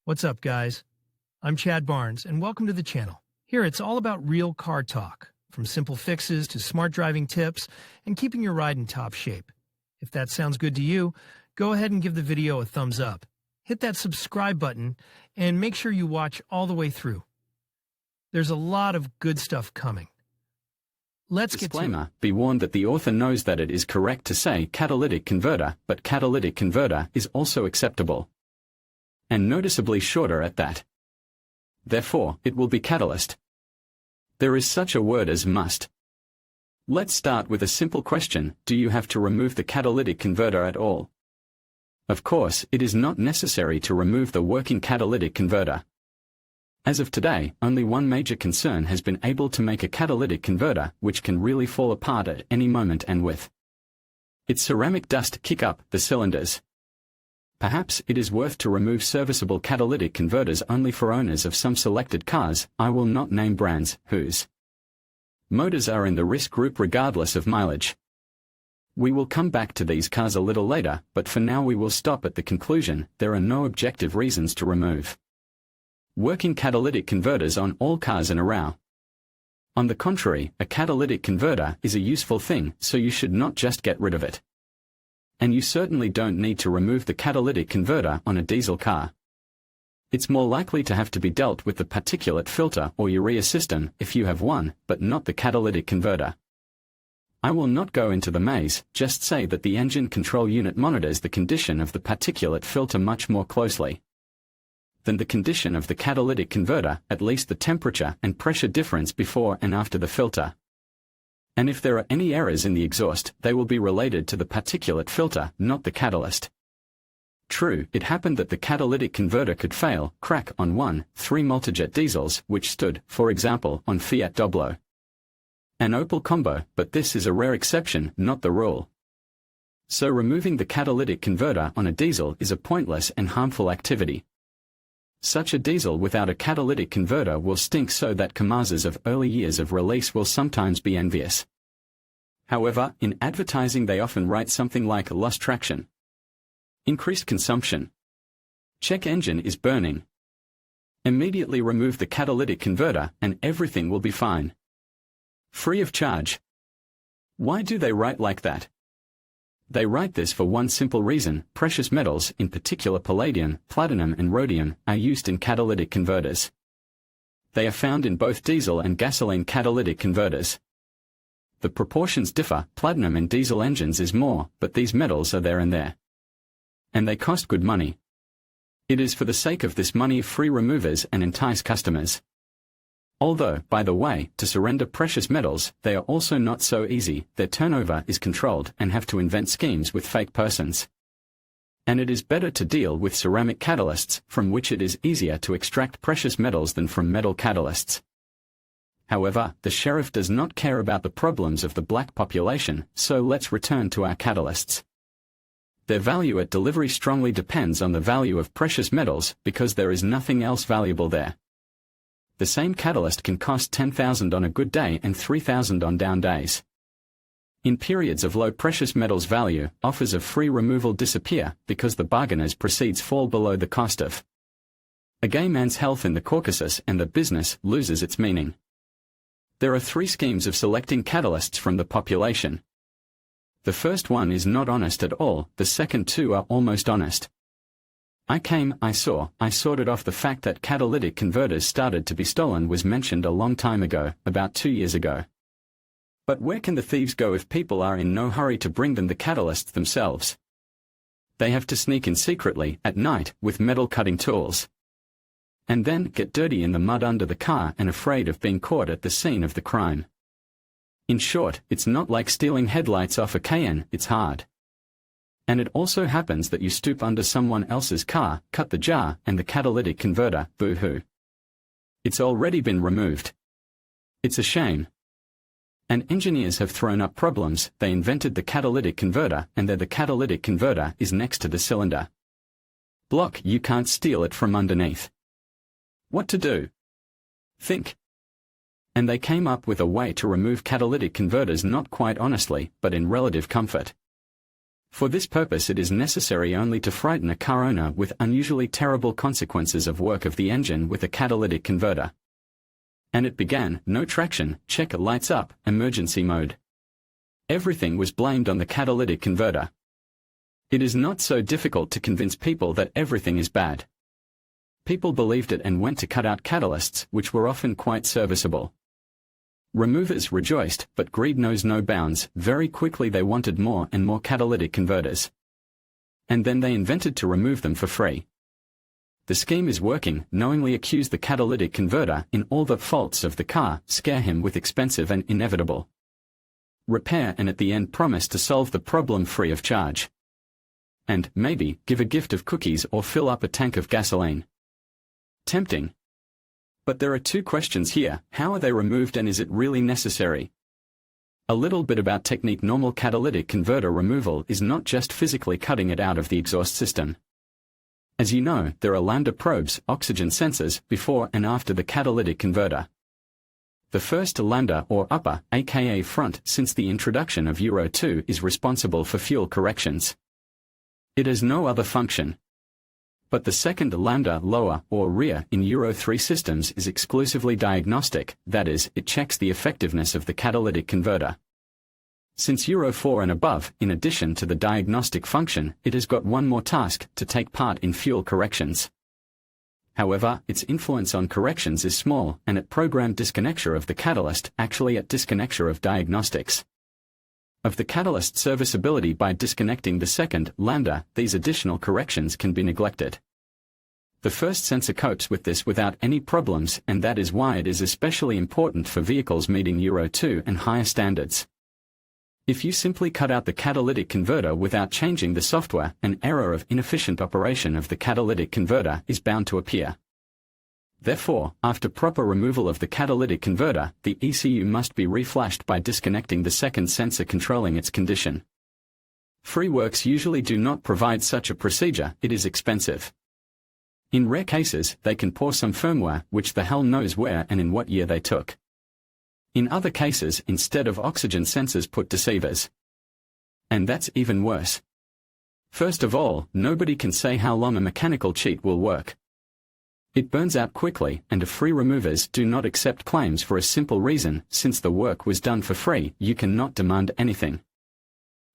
What's up, guys? I'm Chad Barnes, and welcome to the channel. Here, it's all about real car talk, from simple fixes to smart driving tips and keeping your ride in top shape. If that sounds good to you, go ahead and give the video a thumbs up. Hit that subscribe button, and make sure you watch all the way through. There's a lot of good stuff coming. Let's get to it. Disclaimer: be warned that the author knows that it is correct to say catalytic converter, but catalytic converter is also acceptable. And noticeably shorter at that. Therefore, it will be catalyst. There is such a word as must. Let's start with a simple question: do you have to remove the catalytic converter at all? Of course, it is not necessary to remove the working catalytic converter. As of today, only one major concern has been able to make a catalytic converter which can really fall apart at any moment and with its ceramic dust kick up the cylinders. Perhaps it is worth to remove serviceable catalytic converters only for owners of some selected cars, I will not name brands, whose motors are in the risk group regardless of mileage. We will come back to these cars a little later, but for now we will stop at the conclusion: there are no objective reasons to remove working catalytic converters on all cars in a row. On the contrary, a catalytic converter is a useful thing, so you should not just get rid of it. And you certainly don't need to remove the catalytic converter on a diesel car. It's more likely to have to be dealt with the particulate filter or urea system if you have one, but not the catalytic converter. I will not go into the maze, just say that the engine control unit monitors the condition of the particulate filter much more closely than the condition of the catalytic converter, at least the temperature and pressure difference before and after the filter. And if there are any errors in the exhaust, they will be related to the particulate filter, not the catalyst. True, it happened that the catalytic converter could fail, crack on 1.3 multijet diesels, which stood, for example, on Fiat Doblo and Opel Combo, but this is a rare exception, not the rule. So removing the catalytic converter on a diesel is a pointless and harmful activity. Such a diesel without a catalytic converter will stink so that Kamazes of early years of release will sometimes be envious. However, in advertising they often write something like lost traction, increased consumption, check engine is burning. Immediately remove the catalytic converter and everything will be fine. Free of charge. Why do they write like that? They write this for one simple reason: precious metals, in particular palladium, platinum and rhodium, are used in catalytic converters. They are found in both diesel and gasoline catalytic converters. The proportions differ: platinum in diesel engines is more, but these metals are there and there. And they cost good money. It is for the sake of this money free removers and entice customers. Although, by the way, to surrender precious metals, they are also not so easy. Their turnover is controlled and have to invent schemes with fake persons. And it is better to deal with ceramic catalysts, from which it is easier to extract precious metals than from metal catalysts. However, the sheriff does not care about the problems of the black population, so let's return to our catalysts. Their value at delivery strongly depends on the value of precious metals, because there is nothing else valuable there. The same catalyst can cost $10,000 on a good day and $3,000 on down days. In periods of low precious metals value, offers of free removal disappear because the bargainer's proceeds fall below the cost of a gay man's health in the Caucasus, and the business loses its meaning. There are three schemes of selecting catalysts from the population. The first one is not honest at all, the second two are almost honest. I sorted off the fact that catalytic converters started to be stolen was mentioned a long time ago, about 2 years ago. But where can the thieves go if people are in no hurry to bring them the catalysts themselves? They have to sneak in secretly, at night, with metal cutting tools. And then get dirty in the mud under the car and afraid of being caught at the scene of the crime. In short, it's not like stealing headlights off a Cayenne, it's hard. And it also happens that you stoop under someone else's car, cut the jar, and the catalytic converter, boo-hoo. It's already been removed. It's a shame. And engineers have thrown up problems. They invented the catalytic converter, and there the catalytic converter is next to the cylinder block. You can't steal it from underneath. What to do? Think. And they came up with a way to remove catalytic converters not quite honestly, but in relative comfort. For this purpose it is necessary only to frighten a car owner with unusually terrible consequences of work of the engine with a catalytic converter. And it began, no traction, checker lights up, emergency mode. Everything was blamed on the catalytic converter. It is not so difficult to convince people that everything is bad. People believed it and went to cut out catalysts, which were often quite serviceable. Removers rejoiced, but greed knows no bounds. Very quickly they wanted more and more catalytic converters. And then they invented to remove them for free. The scheme is working. Knowingly accuse the catalytic converter in all the faults of the car, scare him with expensive and inevitable repair, and at the end promise to solve the problem free of charge. And, maybe, give a gift of cookies or fill up a tank of gasoline. Tempting. But there are two questions here: how are they removed and is it really necessary? A little bit about technique. Normal catalytic converter removal is not just physically cutting it out of the exhaust system. As you know, there are lambda probes, oxygen sensors, before and after the catalytic converter. The first lambda, or upper, aka front, since the introduction of Euro 2, is responsible for fuel corrections. It has no other function. But the second lambda, lower, or rear, in Euro 3 systems is exclusively diagnostic, that is, it checks the effectiveness of the catalytic converter. Since Euro 4 and above, in addition to the diagnostic function, it has got one more task: to take part in fuel corrections. However, its influence on corrections is small, and at programmed disconnecture of the catalyst, actually at disconnecture of diagnostics of the catalyst serviceability. By disconnecting the second lambda, these additional corrections can be neglected. The first sensor copes with this without any problems, and that is why it is especially important for vehicles meeting Euro 2 and higher standards. If you simply cut out the catalytic converter without changing the software, an error of inefficient operation of the catalytic converter is bound to appear. Therefore, after proper removal of the catalytic converter, the ECU must be reflashed by disconnecting the second sensor controlling its condition. Free works usually do not provide such a procedure. It is expensive. In rare cases, they can pour some firmware, which the hell knows where and in what year they took. In other cases, instead of oxygen sensors, put deceivers. And that's even worse. First of all, nobody can say how long a mechanical cheat will work. It burns out quickly, and free removers do not accept claims for a simple reason: since the work was done for free, you cannot demand anything.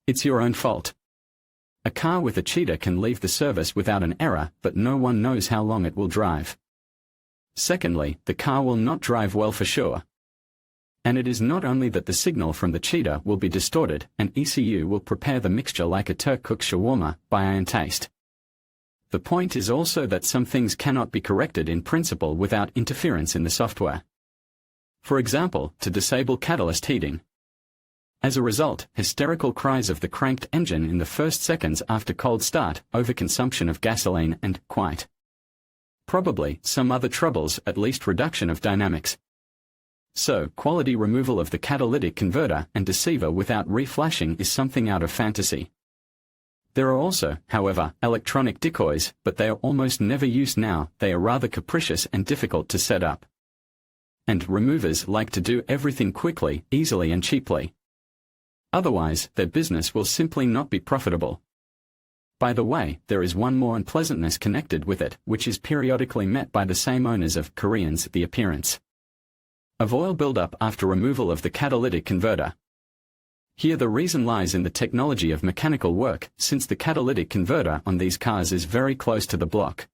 It's your own fault. A car with a cheater can leave the service without an error, but no one knows how long it will drive. Secondly, the car will not drive well for sure. And it is not only that the signal from the cheater will be distorted, an ECU will prepare the mixture like a Turk cooks shawarma, by eye and taste. The point is also that some things cannot be corrected in principle without interference in the software. For example, to disable catalyst heating. As a result, hysterical cries of the cranked engine in the first seconds after cold start, overconsumption of gasoline and, quite probably, some other troubles, at least reduction of dynamics. So, quality removal of the catalytic converter and deceiver without reflashing is something out of fantasy. There are also, however, electronic decoys, but they are almost never used now. They are rather capricious and difficult to set up. And removers like to do everything quickly, easily and cheaply. Otherwise, their business will simply not be profitable. By the way, there is one more unpleasantness connected with it, which is periodically met by the same owners of Koreans: the appearance of oil buildup after removal of the catalytic converter. Here the reason lies in the technology of mechanical work, since the catalytic converter on these cars is very close to the block.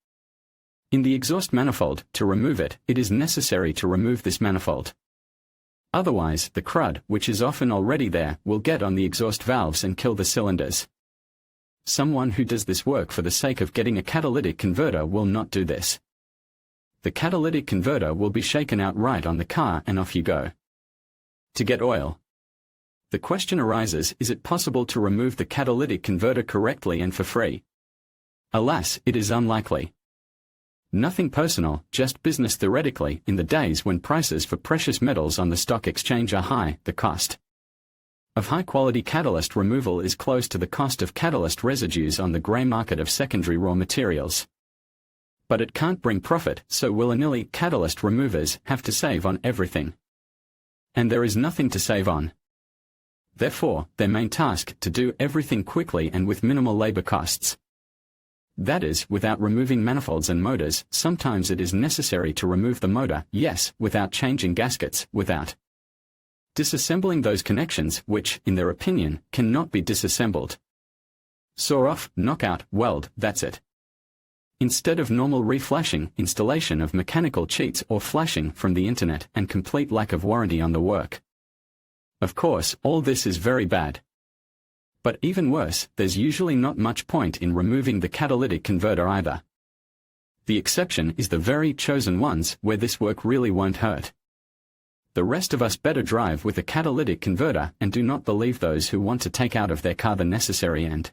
In the exhaust manifold, to remove it, it is necessary to remove this manifold. Otherwise, the crud, which is often already there, will get on the exhaust valves and kill the cylinders. Someone who does this work for the sake of getting a catalytic converter will not do this. The catalytic converter will be shaken out right on the car and off you go. To get oil. The question arises: is it possible to remove the catalytic converter correctly and for free? Alas, it is unlikely. Nothing personal, just business. Theoretically, in the days when prices for precious metals on the stock exchange are high, the cost of high-quality catalyst removal is close to the cost of catalyst residues on the grey market of secondary raw materials. But it can't bring profit, so willy-nilly catalyst removers have to save on everything. And there is nothing to save on. therefore, their main task to do everything quickly and with minimal labor costs. That is, without removing manifolds and motors. Sometimes it is necessary to remove the motor, yes, without changing gaskets, without disassembling those connections which, in their opinion, cannot be disassembled. Saw off, knock out, weld, that's it. Instead of normal reflashing, installation of mechanical cheats or flashing from the internet, and complete lack of warranty on the work. Of course, all this is very bad. But even worse, there's usually not much point in removing the catalytic converter either. The exception is the very chosen ones where this work really won't hurt. The rest of us better drive with a catalytic converter and do not believe those who want to take out of their car the necessary and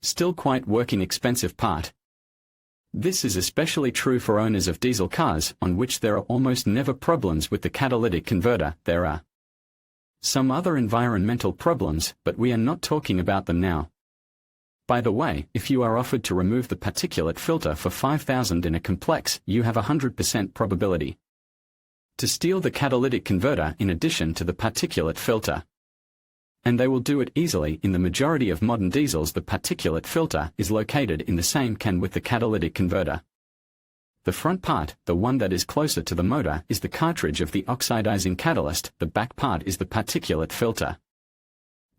still quite working expensive part. This is especially true for owners of diesel cars, on which there are almost never problems with the catalytic converter. There are some other environmental problems, but we are not talking about them now. By the way, if you are offered to remove the particulate filter for $5,000 in a complex, you have a 100% probability to steal the catalytic converter in addition to the particulate filter. And they will do it easily. In the majority of modern diesels, the particulate filter is located in the same can with the catalytic converter. The front part, the one that is closer to the motor, is the cartridge of the oxidizing catalyst. The back part is the particulate filter.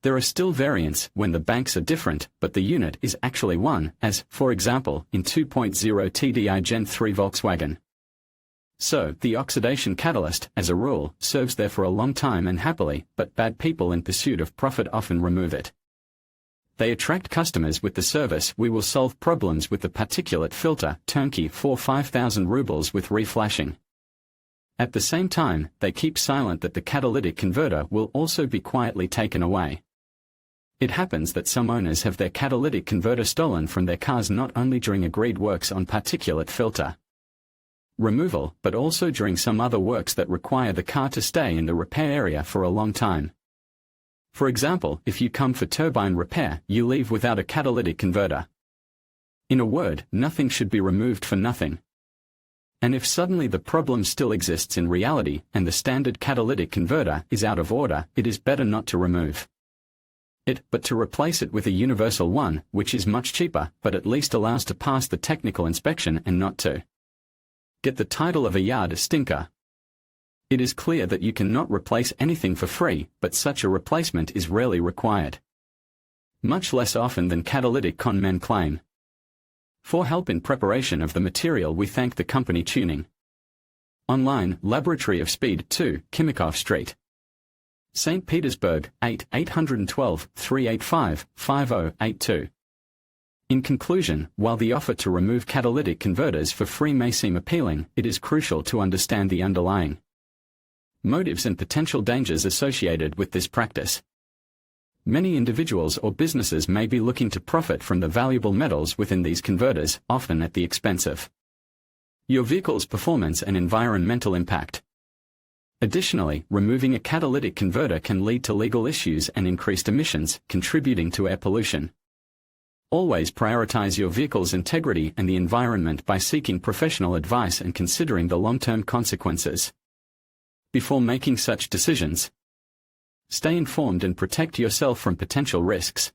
There are still variants when the banks are different, but the unit is actually one, as, for example, in 2.0 TDI Gen 3 Volkswagen. So, the oxidation catalyst, as a rule, serves there for a long time and happily, but bad people in pursuit of profit often remove it. They attract customers with the service, "We will solve problems with the particulate filter, turnkey for 5,000 rubles with reflashing." At the same time, they keep silent that the catalytic converter will also be quietly taken away. It happens that some owners have their catalytic converter stolen from their cars not only during agreed works on particulate filter removal, but also during some other works that require the car to stay in the repair area for a long time. For example, if you come for turbine repair, you leave without a catalytic converter. In a word, nothing should be removed for nothing. And if suddenly the problem still exists in reality, and the standard catalytic converter is out of order, it is better not to remove it, but to replace it with a universal one, which is much cheaper, but at least allows to pass the technical inspection and not to get the title of a yard stinker. It is clear that you cannot replace anything for free, but such a replacement is rarely required. Much less often than catalytic con men claim. For help in preparation of the material, we thank the company Tuning Online, Laboratory of Speed 2, Kimikov Street, St. Petersburg, 8-812-385-5082. In conclusion, while the offer to remove catalytic converters for free may seem appealing, it is crucial to understand the underlying motives and potential dangers associated with this practice. Many individuals or businesses may be looking to profit from the valuable metals within these converters, often at the expense of your vehicle's performance and environmental impact. Additionally, removing a catalytic converter can lead to legal issues and increased emissions, contributing to air pollution. Always prioritize your vehicle's integrity and the environment by seeking professional advice and considering the long-term consequences before making such decisions. Stay informed and protect yourself from potential risks.